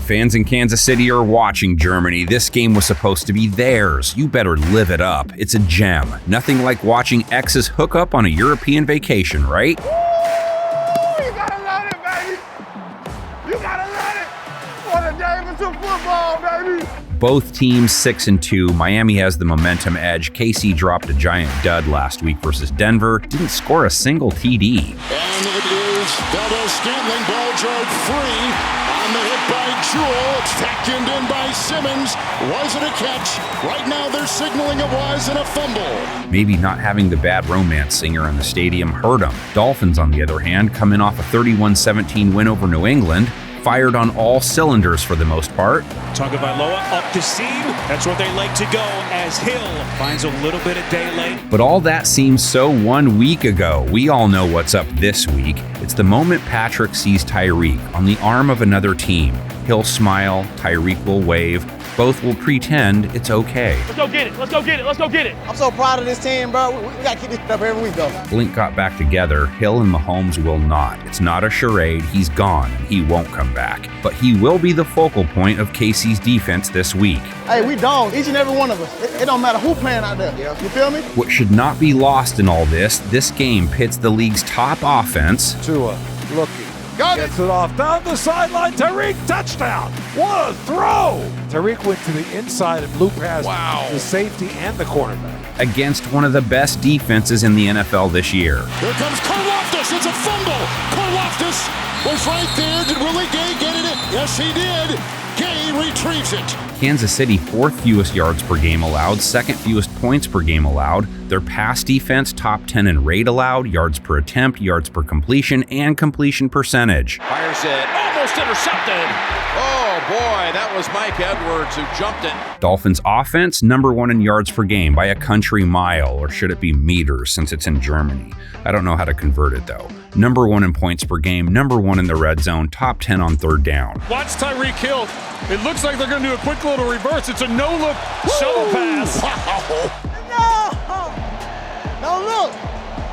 Fans in Kansas City are watching Germany. This game was supposed to be theirs. You better live it up. It's a gem. Nothing like watching exes hook up on a European vacation, right? Woo! You gotta love it, baby. You gotta love it. What a day for some football, baby. Both teams 6-2. Miami has the momentum edge. KC dropped a giant dud last week versus Denver. Didn't score a single TD. And it is Scantling. Ball drove free on the hit by Jewell. It's vacuumed in by Simmons. Wasn't a catch. Right now they're signaling it was in a fumble. Maybe not having the bad romance singer in the stadium hurt them. Dolphins, on the other hand, coming off a 31-17 win over New England, fired on all cylinders for the most part. Tagovailoa up the seam. That's where they like to go as Hill finds a little bit of daylight. But all that seems so 1 week ago. We all know what's up this week. It's the moment Patrick sees Tyreek on the arm of another team. He'll smile, Tyreek will wave. Both will pretend it's okay. Let's go get it. Let's go get it. Let's go get it. I'm so proud of this team, bro. We got to keep this up every week, though. Blink got back together. Hill and Mahomes will not. It's not a charade. He's gone, and he won't come back. But he will be the focal point of KC's defense this week. Hey, we dogs, each and every one of us. It don't matter who playing out there. You feel me? What should not be lost in all this game pits the league's top offense. Tua looking. Gets it off down the sideline. Tyreek, touchdown. What a throw. Tyreek went to the inside and blew past the safety and the cornerback. Against one of the best defenses in the NFL this year. Here comes Karlaftis. It's a fumble. Karlaftis was right there. Did Willie Gay get it? Yes, he did. Gay retrieves it. Kansas City, 4th fewest yards per game allowed, 2nd fewest points per game allowed. Their pass defense, top 10 in rate allowed, yards per attempt, yards per completion, and completion percentage. Fires it, almost intercepted. Oh boy, that was Mike Edwards who jumped it. Dolphins offense, number 1 in yards per game by a country mile, or should it be meters since it's in Germany? I don't know how to convert it though. Number 1 in points per game, number 1 in the red zone, top 10 on third down. Watch Tyreek Hill. It looks like they're going to do a quick little reverse. It's a no-look shovel pass. No, look.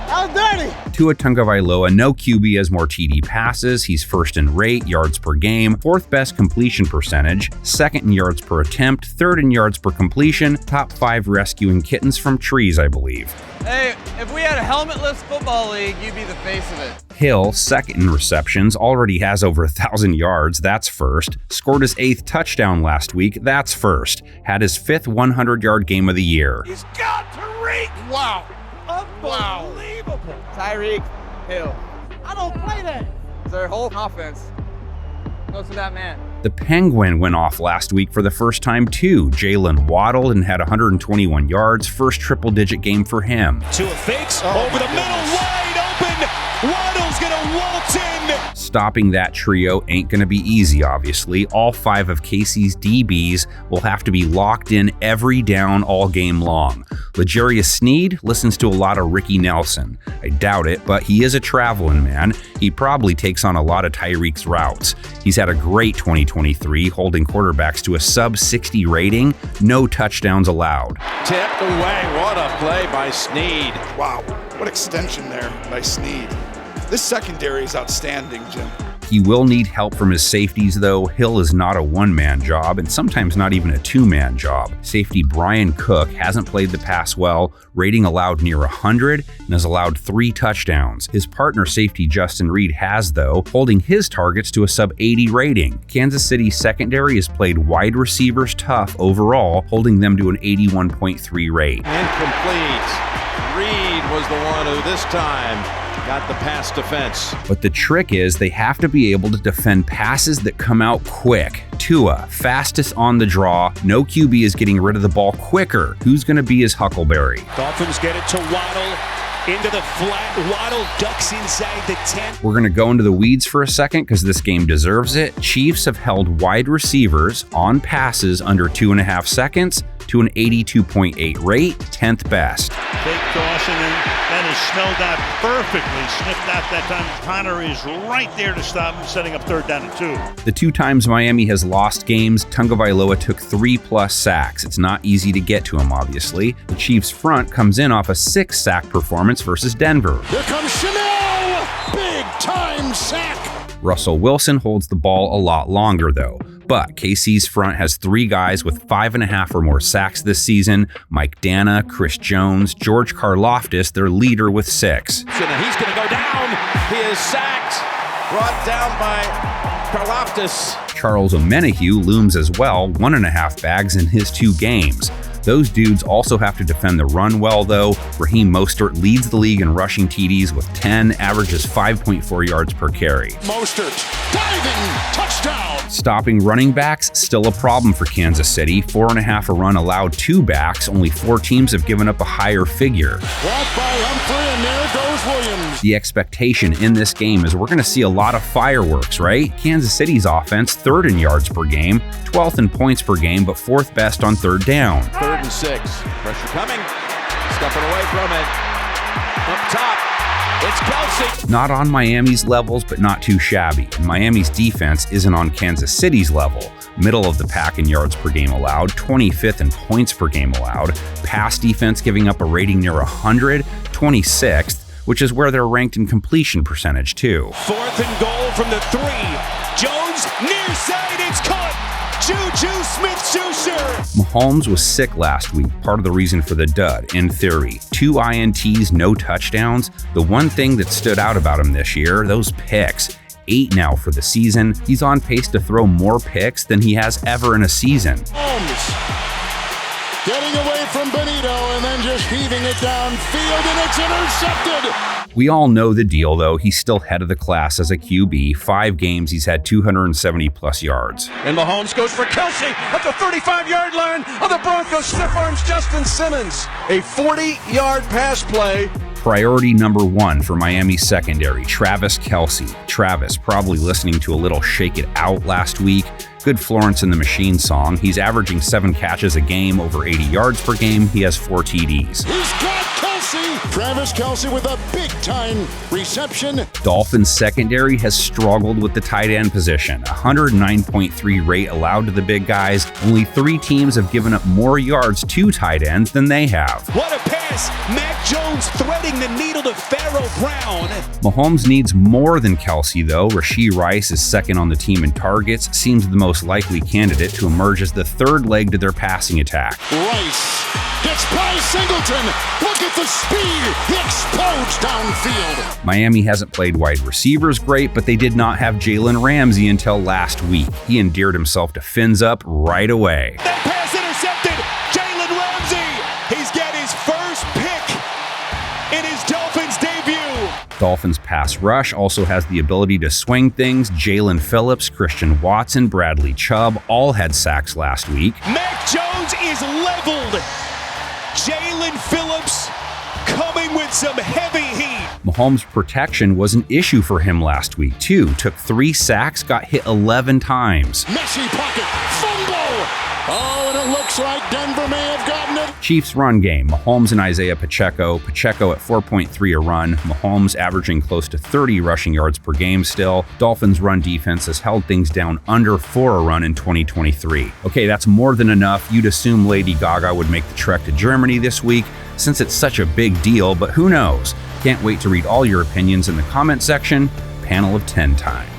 That was dirty. Tua Tagovailoa, no QB has more TD passes. He's 1st in rate, yards per game, 4th best completion percentage, 2nd in yards per attempt, 3rd in yards per completion, top 5 rescuing kittens from trees, I believe. Hey, if we had a helmetless football league, you'd be the face of it. Hill, 2nd in receptions, already has over 1,000 yards, that's 1st. Scored his 8th touchdown last week, that's 1st. Had his 5th 100-yard game of the year. He's got Tyreek. Wow. Unbelievable. Tyreek Hill. I don't play that. Their whole offense goes to that man. The Penguin went off last week for the first time too. Jalen waddled and had 121 yards, first triple-digit game for him. Tua fakes over the middle, wide open. Waddle's gonna waltz in. Stopping that trio ain't gonna be easy, obviously. All 5 of KC's DBs will have to be locked in every down all game long. L'Jarius Sneed listens to a lot of Ricky Nelson. I doubt it, but he is a traveling man. He probably takes on a lot of Tyreek's routes. He's had a great 2023, holding quarterbacks to a sub-60 rating, no touchdowns allowed. Tipped away, what a play by Sneed. Wow, what extension there by Sneed. This secondary is outstanding, Jim. He will need help from his safeties, though. Hill is not a one-man job, and sometimes not even a two-man job. Safety Brian Cook hasn't played the pass well, rating allowed near 100, and has allowed 3 touchdowns. His partner safety Justin Reed has, though, holding his targets to a sub-80 rating. Kansas City's secondary has played wide receivers tough overall, holding them to an 81.3 rate. Incomplete. Reed was the one who this time got the pass defense. But the trick is they have to be able to defend passes that come out quick. Tua, fastest on the draw. No QB is getting rid of the ball quicker. Who's going to be his Huckleberry? Dolphins get it to Waddle. Into the flat. Waddle ducks inside the 10. We're going to go into the weeds for a second because this game deserves it. Chiefs have held wide receivers on passes under 2.5 seconds to an 82.8 rate, 10th best. Fake Dawson, and that is smelled out perfectly. Sniffed out that time. Connor is right there to stop him, setting up 3rd down and 2. The 2 times Miami has lost games, Tagovailoa took 3+ sacks. It's not easy to get to him, obviously. The Chiefs' front comes in off a 6-sack performance versus Denver. Here comes Chanel. Big time sack. Russell Wilson holds the ball a lot longer, though. But KC's front has 3 guys with 5.5 or more sacks this season: Mike Dana, Chris Jones, George Karlaftis, their leader with 6. He's going to go down. He is sacked, brought down by Karlaftis. Charles Omenihu looms as well, 1.5 bags in his 2 games. Those dudes also have to defend the run well, though. Raheem Mostert leads the league in rushing TDs with 10, averages 5.4 yards per carry. Mostert, diving, touchdown. Stopping running backs, still a problem for Kansas City. 4.5 a run allowed 2 backs. Only 4 teams have given up a higher figure. Blocked by Humphrey, and there goes Williams. The expectation in this game is we're going to see a lot of fireworks, right? Kansas City's offense, 3rd in yards per game, 12th in points per game, but 4th best on 3rd down. 3rd and 6. Pressure coming. Stepping away from it. Up top. It's Kelce. Not on Miami's levels, but not too shabby. And Miami's defense isn't on Kansas City's level. Middle of the pack in yards per game allowed, 25th in points per game allowed. Pass defense giving up a rating near 100, 26th, which is where they're ranked in completion percentage too. 4th and goal from the 3. Jones near side, it's caught. Juju Smith-Schuster. Mahomes was sick last week, part of the reason for the dud, in theory. 2 INTs, no touchdowns. The one thing that stood out about him this year, those picks. 8 now for the season. He's on pace to throw more picks than he has ever in a season. Holmes getting away from Benito and then just heaving it downfield, and it's intercepted. We all know the deal, though. He's still head of the class as a QB. 5 games, he's had 270-plus yards. And Mahomes goes for Kelce at the 35-yard line of the Broncos. Stiff arms Justin Simmons. A 40-yard pass play. Priority number 1 for Miami's secondary, Travis Kelce. Travis, probably listening to a little Shake It Out last week. Good Florence and the Machine song. He's averaging 7 catches a game, over 80 yards per game. He has 4 TDs. He's got Kelce. Travis Kelce with a big-time reception. Dolphins secondary has struggled with the tight end position. 109.3 rate allowed to the big guys. Only 3 teams have given up more yards to tight ends than they have. What a pass! Mac Jones threading the needle to Pharaoh Brown. Mahomes needs more than Kelce, though. Rashee Rice is second on the team in targets, seems the most likely candidate to emerge as the 3rd leg to their passing attack. Rice gets by Singleton. Look at the speed. He explodes downfield. Miami hasn't played wide receivers great, but they did not have Jalen Ramsey until last week. He endeared himself to fins up right away. That pass intercepted. Jalen Ramsey. He's got his first pick in his Dolphins debut. Dolphins pass rush also has the ability to swing things. Jalen Phillips, Christian Watson, Bradley Chubb all had sacks last week. Mac Jones is leveled. Jalen Phillips coming with some heavy heat. Mahomes' protection was an issue for him last week, too. Took 3 sacks, got hit 11 times. Messy pocket. Fumble. Oh, and it looks like Denver may have gotten it. Chiefs run game. Mahomes and Isaiah Pacheco. Pacheco at 4.3 a run. Mahomes averaging close to 30 rushing yards per game still. Dolphins run defense has held things down under 4 a run in 2023. Okay, that's more than enough. You'd assume Lady Gaga would make the trek to Germany this week since it's such a big deal, but who knows? Can't wait to read all your opinions in the comment section. Panel of 10 time.